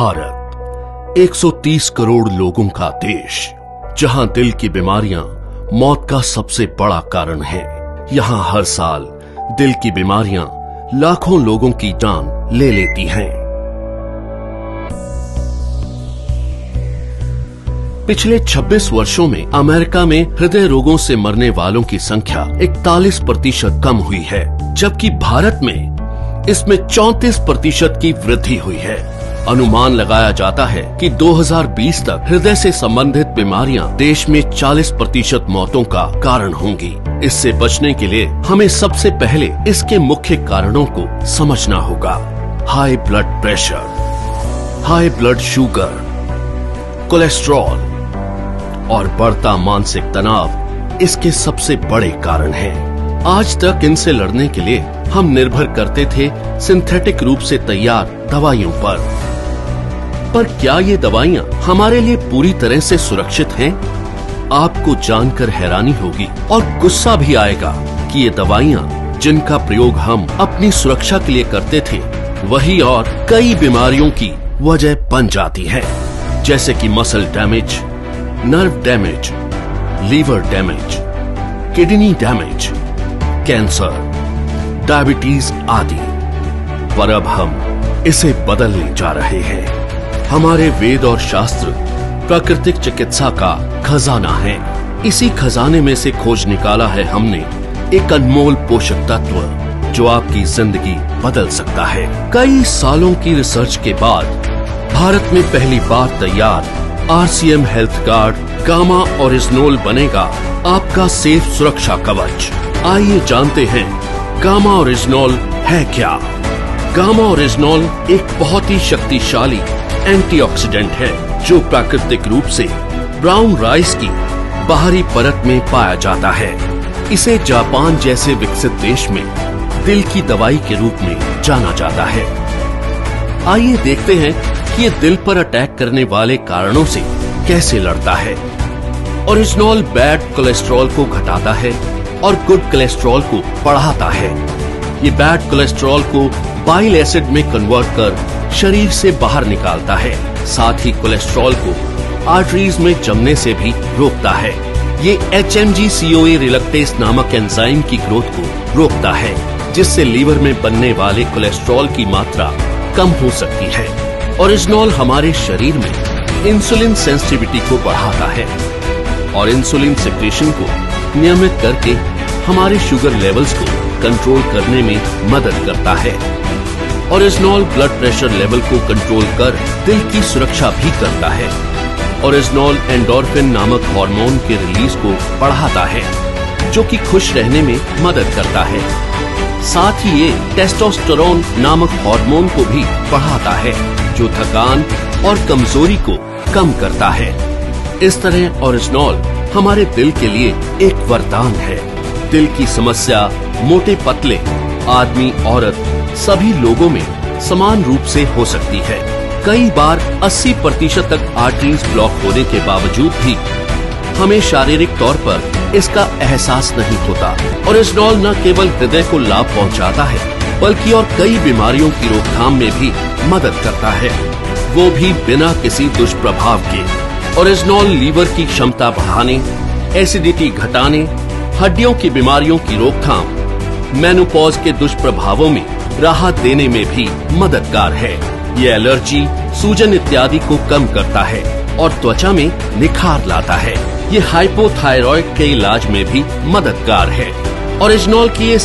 भारत 130 करोड़ लोगों का देश, जहां दिल की बीमारियां मौत का सबसे बड़ा कारण है। यहां हर साल दिल की बीमारियां लाखों लोगों की जान ले लेती हैं। पिछले 26 वर्षों में अमेरिका में हृदय रोगों से मरने वालों की संख्या 41% कम हुई है, जबकि भारत में इसमें 34% की वृद्धि हुई है। अनुमान लगाया जाता है कि 2020 तक हृदय से संबंधित बीमारियां देश में 40% मौतों का कारण होंगी। इससे बचने के लिए हमें सबसे पहले इसके मुख्य कारणों को समझना होगा। High blood pressure, high blood sugar, cholesterol और बढ़ता मानसिक तनाव इसके सबसे बड़े कारण हैं। आज तक इनसे लड़ने के लिए हम निर्भर करते थे सिंथेटिक रूप से तैयार दवाइयों पर क्या ये दवाइयाँ हमारे लिए पूरी तरह से सुरक्षित हैं? आपको जानकर हैरानी होगी और गुस्सा भी आएगा कि ये दवाइयाँ जिनका प्रयोग हम अपनी सुरक्षा के लिए करते थे, वही और कई बीमारियों की वजह बन जाती है, जैसे कि muscle damage, nerve damage, liver damage, kidney damage, cancer, diabetes आदि। पर अब हम इसे बदलने जा रहे हैं। हमारे वेद और शास्त्र प्राकृतिक चिकित्सा का खजाना है। इसी खजाने में से खोज निकाला है हमने एक अनमोल पोषक तत्व जो आपकी जिंदगी बदल सकता है। कई सालों की रिसर्च के बाद भारत में पहली बार तैयार RCM हेल्थ गार्ड गामा ओरिजिनोल बनेगा आपका सेफ सुरक्षा कवच। आइए जानते हैं गामा ओरिजिनोल है क्या। गामा ओरिजिनोल एक बहुत ही शक्तिशाली एंटीऑक्सीडेंट है जो प्राकृतिक रूप से ब्राउन राइस की बाहरी परत में पाया जाता है। इसे जापान जैसे विकसित देश में दिल की दवाई के रूप में जाना जाता है। आइए देखते हैं कि ये दिल पर अटैक करने वाले कारणों से कैसे लड़ता है। ओरिजिनोल बैड कोलेस्ट्रॉल को घटाता है और गुड कोलेस्ट्रॉल को बढ़ाता है। ये बैड कोलेस्ट्रॉल को बाइल एसिड में कन्वर्ट कर शरीर से बाहर निकालता है। साथ ही कोलेस्ट्रॉल को आर्टरीज में जमने से भी रोकता है। ये HMG-CoA रिलक्टेस नामक एंजाइम की ग्रोथ को रोकता है, जिससे लीवर में बनने वाले कोलेस्ट्रॉल की मात्रा कम हो सकती है। ओरिजिनोल हमारे शरीर में इंसुलिन सेंसिटिविटी को बढ़ाता है और इंसुलिन सिक्रेशन को नियमित करके हमारे शुगर लेवल्स को कंट्रोल करने में मदद करता है। ओरिजिनोल ब्लड प्रेशर लेवल को कंट्रोल कर दिल की सुरक्षा भी करता है। ओरिजिनोल एंडोर्फिन नामक हार्मोन के रिलीज को बढ़ाता है, जो कि खुश रहने में मदद करता है। साथ ही ये टेस्टोस्टेरोन नामक हार्मोन को भी बढ़ाता है, जो थकान और कमजोरी को कम करता है। इस तरह ओरिजिनोल हमारे दिल के लिए एक वरदान है। दिल की समस्या मोटे पतले आदमी औरत सभी लोगों में समान रूप से हो सकती है। कई बार 80% तक आर्टरीज ब्लॉक होने के बावजूद भी हमें शारीरिक तौर पर इसका एहसास नहीं होता। ओरिजिनोल न केवल हृदय को लाभ पहुंचाता है, बल्कि और कई बीमारियों की रोकथाम में भी मदद करता है, वो भी बिना किसी दुष्प्रभाव के। ओरिजिनोल लीवर की क्षमता बढ़ाने, एसिडिटी घटाने, हड्डियों की बीमारियों की रोकथाम, मेनोपॉज के दुष्प्रभावों में राहत देने में भी मददगार है। ये एलर्जी, सूजन इत्यादि को कम करता है और त्वचा में निखार लाता है। ये हाइपोथायरॉइड के इलाज में भी मददगार है। ओरिजिनोल की ये